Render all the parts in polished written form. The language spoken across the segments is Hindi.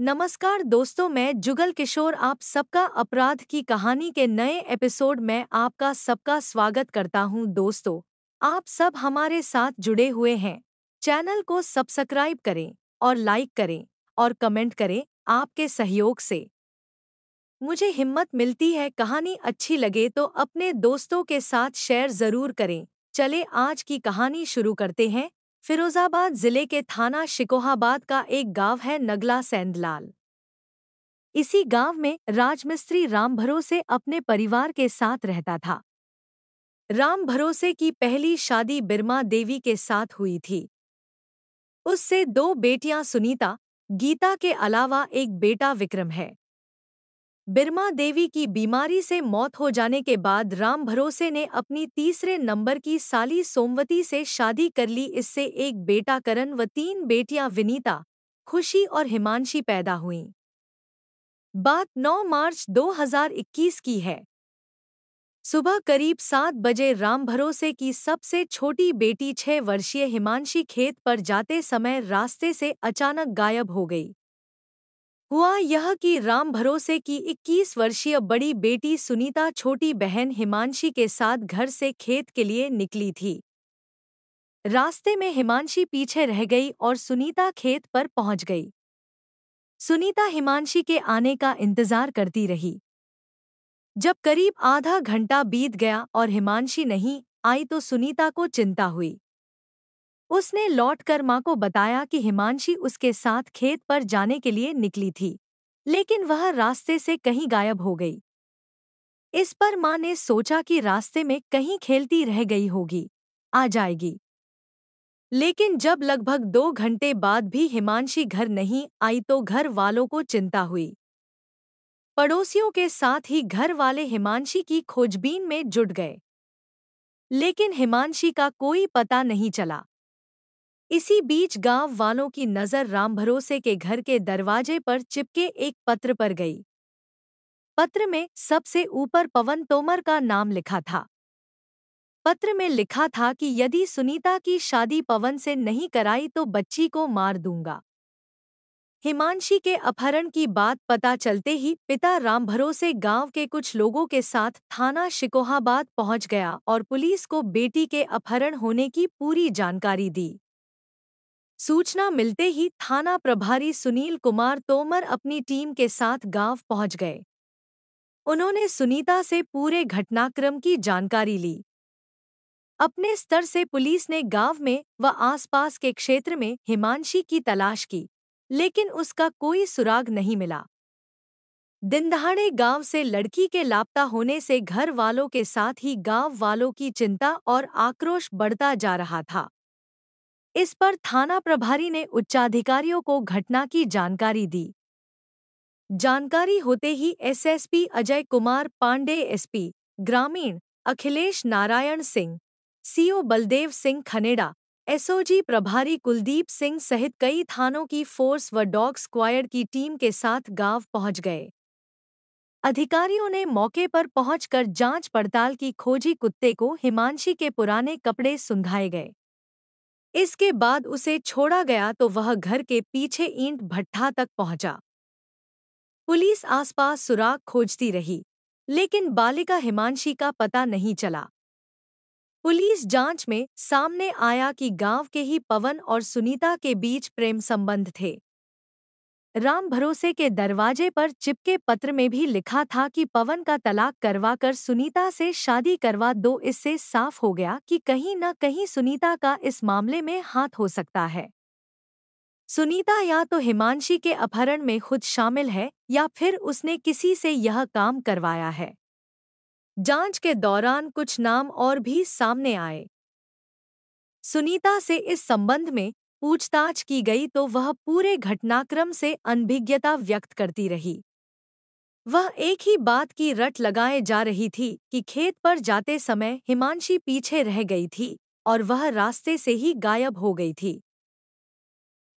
नमस्कार दोस्तों, मैं जुगल किशोर आप सबका अपराध की कहानी के नए एपिसोड में आपका सबका स्वागत करता हूं। दोस्तों, आप सब हमारे साथ जुड़े हुए हैं। चैनल को सब्सक्राइब करें और लाइक करें और कमेंट करें। आपके सहयोग से मुझे हिम्मत मिलती है। कहानी अच्छी लगे तो अपने दोस्तों के साथ शेयर जरूर करें। चले आज की कहानी शुरू करते हैं। फिरोजाबाद जिले के थाना शिकोहाबाद का एक गांव है नगला सेंधलाल। इसी गांव में राजमिस्त्री राम भरोसे अपने परिवार के साथ रहता था। राम भरोसे की पहली शादी बिरमा देवी के साथ हुई थी। उससे दो बेटियां सुनीता, गीता के अलावा एक बेटा विक्रम है। बिरमा देवी की बीमारी से मौत हो जाने के बाद राम भरोसे ने अपनी तीसरे नंबर की साली सोमवती से शादी कर ली। इससे एक बेटा करण व तीन बेटियां विनीता, खुशी और हिमांशी पैदा हुईं। बात 9 मार्च 2021 की है। सुबह करीब 7 बजे राम भरोसे की सबसे छोटी बेटी 6 वर्षीय हिमांशी खेत पर जाते समय रास्ते से अचानक गायब हो गई। हुआ यह कि राम भरोसे की 21 वर्षीय बड़ी बेटी सुनीता छोटी बहन हिमांशी के साथ घर से खेत के लिए निकली थी। रास्ते में हिमांशी पीछे रह गई और सुनीता खेत पर पहुंच गई। सुनीता हिमांशी के आने का इंतजार करती रही। जब करीब आधा घंटा बीत गया और हिमांशी नहीं आई तो सुनीता को चिंता हुई। उसने लौटकर मां को बताया कि हिमांशी उसके साथ खेत पर जाने के लिए निकली थी, लेकिन वह रास्ते से कहीं गायब हो गई। इस पर मां ने सोचा कि रास्ते में कहीं खेलती रह गई होगी, आ जाएगी। लेकिन जब लगभग 2 घंटे बाद भी हिमांशी घर नहीं आई तो घर वालों को चिंता हुई। पड़ोसियों के साथ ही घर वाले हिमांशी की खोजबीन में जुट गए, लेकिन हिमांशी का कोई पता नहीं चला। इसी बीच गांव वालों की नजर राम भरोसे के घर के दरवाजे पर चिपके एक पत्र पर गई। पत्र में सबसे ऊपर पवन तोमर का नाम लिखा था। पत्र में लिखा था कि यदि सुनीता की शादी पवन से नहीं कराई तो बच्ची को मार दूंगा। हिमांशी के अपहरण की बात पता चलते ही पिता राम भरोसे गांव के कुछ लोगों के साथ थाना शिकोहाबाद पहुंच गया और पुलिस को बेटी के अपहरण होने की पूरी जानकारी दी। सूचना मिलते ही थाना प्रभारी सुनील कुमार तोमर अपनी टीम के साथ गांव पहुंच गए। उन्होंने सुनीता से पूरे घटनाक्रम की जानकारी ली। अपने स्तर से पुलिस ने गांव में व आसपास के क्षेत्र में हिमांशी की तलाश की, लेकिन उसका कोई सुराग नहीं मिला। दिनदहाड़े गांव से लड़की के लापता होने से घर वालों के साथ ही गांव वालों की चिंता और आक्रोश बढ़ता जा रहा था। इस पर थाना प्रभारी ने उच्चाधिकारियों को घटना की जानकारी दी। जानकारी होते ही एसएसपी अजय कुमार पांडे, एसपी ग्रामीण अखिलेश नारायण सिंह, सीओ बलदेव सिंह खनेड़ा, एसओजी प्रभारी कुलदीप सिंह सहित कई थानों की फोर्स व डॉग स्क्वायड की टीम के साथ गांव पहुंच गए। अधिकारियों ने मौके पर पहुंचकर जांच पड़ताल की। खोजी कुत्ते को हिमांशी के पुराने कपड़े सुंघाए गए। इसके बाद उसे छोड़ा गया तो वह घर के पीछे ईंट भट्ठा तक पहुंचा। पुलिस आसपास सुराग खोजती रही, लेकिन बालिका हिमांशी का पता नहीं चला। पुलिस जांच में सामने आया कि गांव के ही पवन और सुनीता के बीच प्रेम संबंध थे। राम भरोसे के दरवाजे पर चिपके पत्र में भी लिखा था कि पवन का तलाक करवाकर सुनीता से शादी करवा दो। इससे साफ हो गया कि कहीं न कहीं सुनीता का इस मामले में हाथ हो सकता है। सुनीता या तो हिमांशी के अपहरण में खुद शामिल है या फिर उसने किसी से यह काम करवाया है। जांच के दौरान कुछ नाम और भी सामने आए। सुनीता से इस संबंध में पूछताछ की गई तो वह पूरे घटनाक्रम से अनभिज्ञता व्यक्त करती रही। वह एक ही बात की रट लगाए जा रही थी कि खेत पर जाते समय हिमांशी पीछे रह गई थी और वह रास्ते से ही गायब हो गई थी।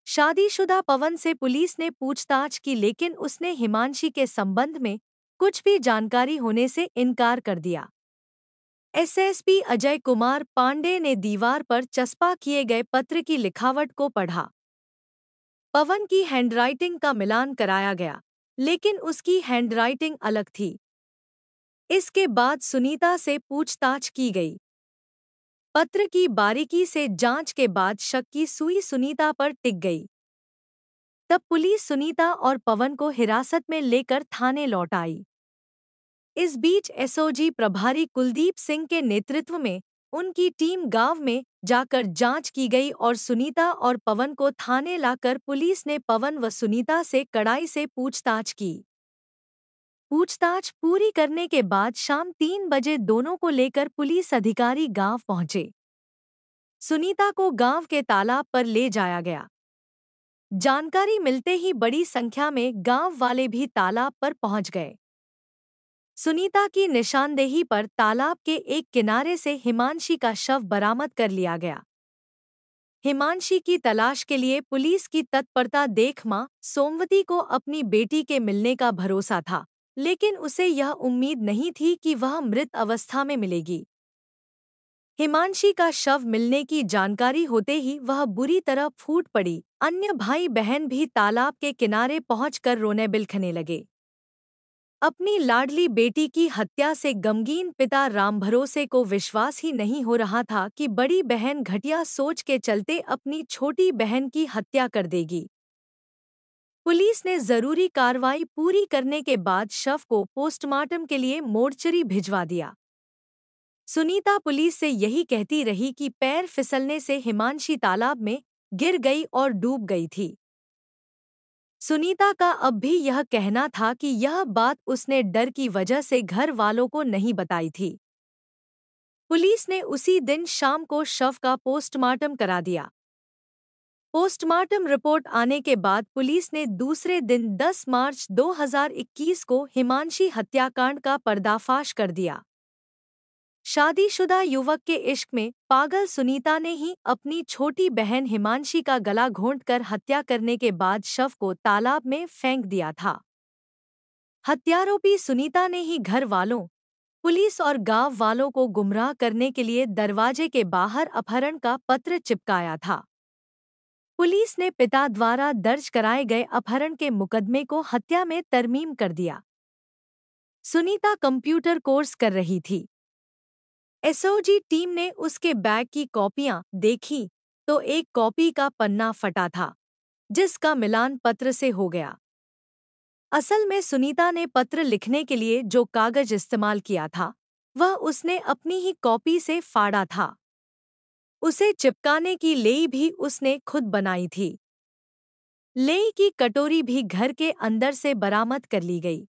शादीशुदा पवन से पुलिस ने पूछताछ की, लेकिन उसने हिमांशी के संबंध में कुछ भी जानकारी होने से इनकार कर दिया। एसएसपी अजय कुमार पांडे ने दीवार पर चस्पा किए गए पत्र की लिखावट को पढ़ा। पवन की हैंडराइटिंग का मिलान कराया गया, लेकिन उसकी हैंडराइटिंग अलग थी। इसके बाद सुनीता से पूछताछ की गई। पत्र की बारीकी से जांच के बाद शक की सुई सुनीता पर टिक गई। तब पुलिस सुनीता और पवन को हिरासत में लेकर थाने लौट आई। इस बीच एसओजी प्रभारी कुलदीप सिंह के नेतृत्व में उनकी टीम गांव में जाकर जांच की गई और सुनीता और पवन को थाने लाकर पुलिस ने पवन व सुनीता से कड़ाई से पूछताछ की। पूछताछ पूरी करने के बाद शाम 3 बजे दोनों को लेकर पुलिस अधिकारी गांव पहुंचे। सुनीता को गांव के तालाब पर ले जाया गया। जानकारी मिलते ही बड़ी संख्या में गांव वाले भी तालाब पर पहुंच गए। सुनीता की निशानदेही पर तालाब के एक किनारे से हिमांशी का शव बरामद कर लिया गया। हिमांशी की तलाश के लिए पुलिस की तत्परता देख मां सोमवती को अपनी बेटी के मिलने का भरोसा था, लेकिन उसे यह उम्मीद नहीं थी कि वह मृत अवस्था में मिलेगी। हिमांशी का शव मिलने की जानकारी होते ही वह बुरी तरह फूट पड़ी। अन्य भाई बहन भी तालाब के किनारे पहुंचकर रोने बिलखने लगे। अपनी लाडली बेटी की हत्या से गमगीन पिता रामभरोसे को विश्वास ही नहीं हो रहा था कि बड़ी बहन घटिया सोच के चलते अपनी छोटी बहन की हत्या कर देगी। पुलिस ने जरूरी कार्रवाई पूरी करने के बाद शव को पोस्टमार्टम के लिए मोर्चरी भिजवा दिया। सुनीता पुलिस से यही कहती रही कि पैर फिसलने से हिमांशी तालाब में गिर गई और डूब गई थी। सुनीता का अब भी यह कहना था कि यह बात उसने डर की वजह से घर वालों को नहीं बताई थी। पुलिस ने उसी दिन शाम को शव का पोस्टमार्टम करा दिया। पोस्टमार्टम रिपोर्ट आने के बाद पुलिस ने दूसरे दिन 10 मार्च 2021 को हिमांशी हत्याकांड का पर्दाफाश कर दिया। शादीशुदा युवक के इश्क में पागल सुनीता ने ही अपनी छोटी बहन हिमांशी का गला घोंटकर हत्या करने के बाद शव को तालाब में फेंक दिया था। हत्यारोपी सुनीता ने ही घर वालों, पुलिस और गांव वालों को गुमराह करने के लिए दरवाजे के बाहर अपहरण का पत्र चिपकाया था। पुलिस ने पिता द्वारा दर्ज कराए गए अपहरण के मुकदमे को हत्या में तरमीम कर दिया। सुनीता कंप्यूटर कोर्स कर रही थी। एसओजी टीम ने उसके बैग की कॉपियां देखी तो एक कॉपी का पन्ना फटा था, जिसका मिलान पत्र से हो गया। असल में सुनीता ने पत्र लिखने के लिए जो कागज इस्तेमाल किया था, वह उसने अपनी ही कॉपी से फाड़ा था। उसे चिपकाने की लेई भी उसने खुद बनाई थी। लेई की कटोरी भी घर के अंदर से बरामद कर ली गई।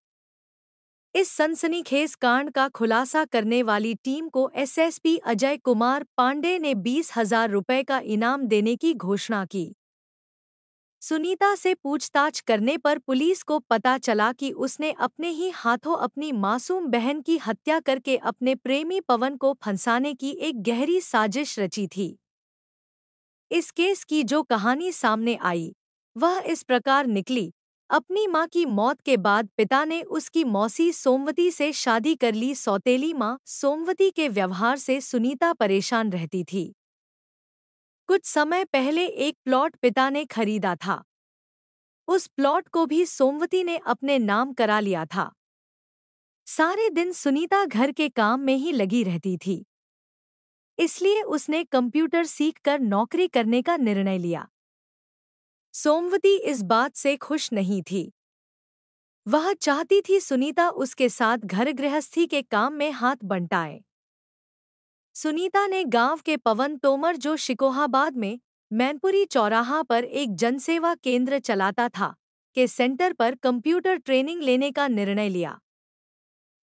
इस सनसनीखेज कांड का खुलासा करने वाली टीम को एसएसपी अजय कुमार पांडे ने 20,000 रुपये का इनाम देने की घोषणा की। सुनीता से पूछताछ करने पर पुलिस को पता चला कि उसने अपने ही हाथों अपनी मासूम बहन की हत्या करके अपने प्रेमी पवन को फंसाने की एक गहरी साजिश रची थी। इस केस की जो कहानी सामने आई, वह इस प्रकार निकली। अपनी मां की मौत के बाद पिता ने उसकी मौसी सोमवती से शादी कर ली। सौतेली मां सोमवती के व्यवहार से सुनीता परेशान रहती थी। कुछ समय पहले एक प्लॉट पिता ने खरीदा था। उस प्लॉट को भी सोमवती ने अपने नाम करा लिया था। सारे दिन सुनीता घर के काम में ही लगी रहती थी, इसलिए उसने कंप्यूटर सीखकर नौकरी करने का निर्णय लिया। सोमवती इस बात से खुश नहीं थी। वह चाहती थी सुनीता उसके साथ घर गृहस्थी के काम में हाथ बंटाए। सुनीता ने गांव के पवन तोमर, जो शिकोहाबाद में मैनपुरी चौराहा पर एक जनसेवा केंद्र चलाता था, के सेंटर पर कंप्यूटर ट्रेनिंग लेने का निर्णय लिया।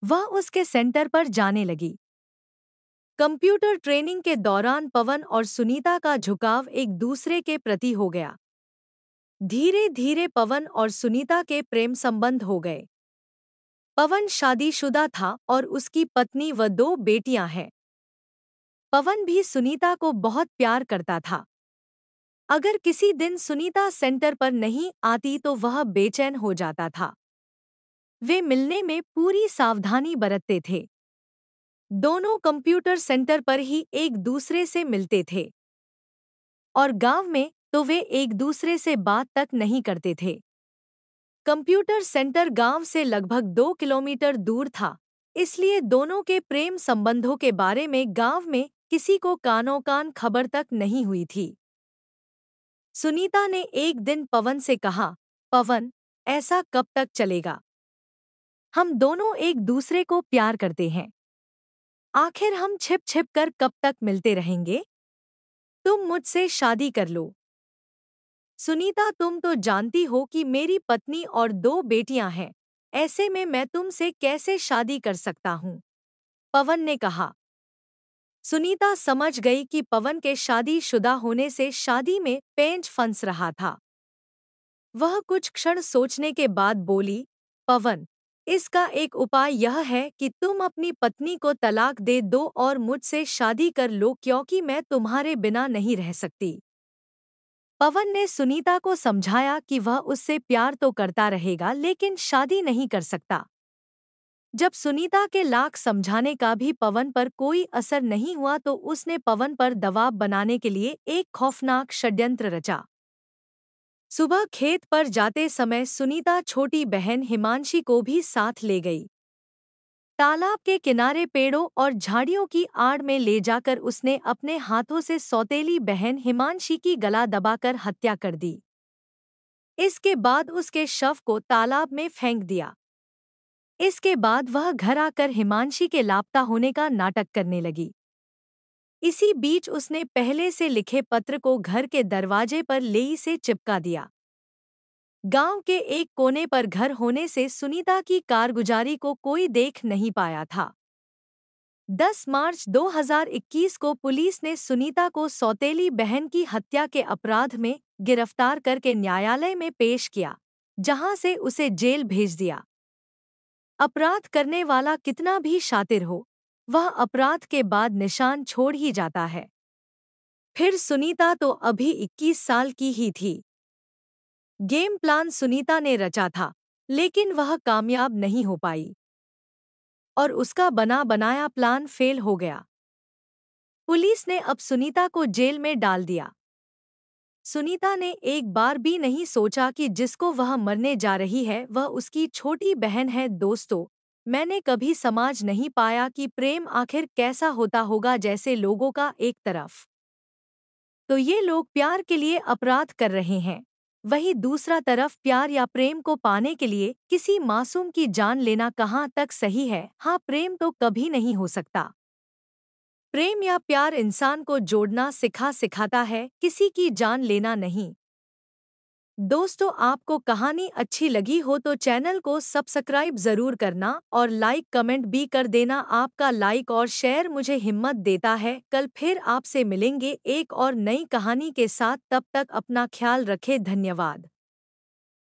वह उसके सेंटर पर जाने लगी। कंप्यूटर ट्रेनिंग के दौरान पवन और सुनीता का झुकाव एक दूसरे के प्रति हो गया। धीरे धीरे पवन और सुनीता के प्रेम संबंध हो गए। पवन शादीशुदा था और उसकी पत्नी व 2 बेटियां हैं। पवन भी सुनीता को बहुत प्यार करता था। अगर किसी दिन सुनीता सेंटर पर नहीं आती तो वह बेचैन हो जाता था। वे मिलने में पूरी सावधानी बरतते थे। दोनों कंप्यूटर सेंटर पर ही एक दूसरे से मिलते थे और गांव में तो वे एक दूसरे से बात तक नहीं करते थे। कंप्यूटर सेंटर गांव से लगभग 2 किलोमीटर दूर था, इसलिए दोनों के प्रेम संबंधों के बारे में गांव में किसी को कानों कान खबर तक नहीं हुई थी। सुनीता ने एक दिन पवन से कहा, पवन, ऐसा कब तक चलेगा? हम दोनों एक दूसरे को प्यार करते हैं। आखिर हम छिप छिप कर कब तक मिलते रहेंगे? तुम मुझसे शादी कर लो। सुनीता, तुम तो जानती हो कि मेरी पत्नी और 2 बेटियां हैं, ऐसे में मैं तुमसे कैसे शादी कर सकता हूँ? पवन ने कहा। सुनीता समझ गई कि पवन के शादीशुदा होने से शादी में पेंच फंस रहा था। वह कुछ क्षण सोचने के बाद बोली, पवन, इसका एक उपाय यह है कि तुम अपनी पत्नी को तलाक दे दो और मुझसे शादी कर लो, क्योंकि मैं तुम्हारे बिना नहीं रह सकती। पवन ने सुनीता को समझाया कि वह उससे प्यार तो करता रहेगा, लेकिन शादी नहीं कर सकता। जब सुनीता के लाख समझाने का भी पवन पर कोई असर नहीं हुआ तो उसने पवन पर दबाव बनाने के लिए एक खौफनाक षड्यंत्र रचा। सुबह खेत पर जाते समय सुनीता छोटी बहन हिमांशी को भी साथ ले गई। तालाब के किनारे पेड़ों और झाड़ियों की आड़ में ले जाकर उसने अपने हाथों से सौतेली बहन हिमांशी की गला दबाकर हत्या कर दी। इसके बाद उसके शव को तालाब में फेंक दिया। इसके बाद वह घर आकर हिमांशी के लापता होने का नाटक करने लगी। इसी बीच उसने पहले से लिखे पत्र को घर के दरवाजे पर लेई से चिपका दिया। गांव के एक कोने पर घर होने से सुनीता की कारगुजारी को कोई देख नहीं पाया था। 10 मार्च 2021 को पुलिस ने सुनीता को सौतेली बहन की हत्या के अपराध में गिरफ्तार करके न्यायालय में पेश किया, जहां से उसे जेल भेज दिया। अपराध करने वाला कितना भी शातिर हो, वह अपराध के बाद निशान छोड़ ही जाता है। फिर सुनीता तो अभी 21 साल की ही थी। गेम प्लान सुनीता ने रचा था, लेकिन वह कामयाब नहीं हो पाई और उसका बना बनाया प्लान फेल हो गया। पुलिस ने अब सुनीता को जेल में डाल दिया। सुनीता ने एक बार भी नहीं सोचा कि जिसको वह मरने जा रही है वह उसकी छोटी बहन है। दोस्तों, मैंने कभी समझ नहीं पाया कि प्रेम आखिर कैसा होता होगा। जैसे लोगों का एक तरफ तो ये लोग प्यार के लिए अपराध कर रहे हैं, वहीं दूसरा तरफ प्यार या प्रेम को पाने के लिए किसी मासूम की जान लेना कहाँ तक सही है? हाँ, प्रेम तो कभी नहीं हो सकता। प्रेम या प्यार इंसान को जोड़ना सिखाता है, किसी की जान लेना नहीं। दोस्तों, आपको कहानी अच्छी लगी हो तो चैनल को सब्सक्राइब जरूर करना और लाइक कमेंट भी कर देना। आपका लाइक और शेयर मुझे हिम्मत देता है। कल फिर आपसे मिलेंगे एक और नई कहानी के साथ। तब तक अपना ख्याल रखें। धन्यवाद।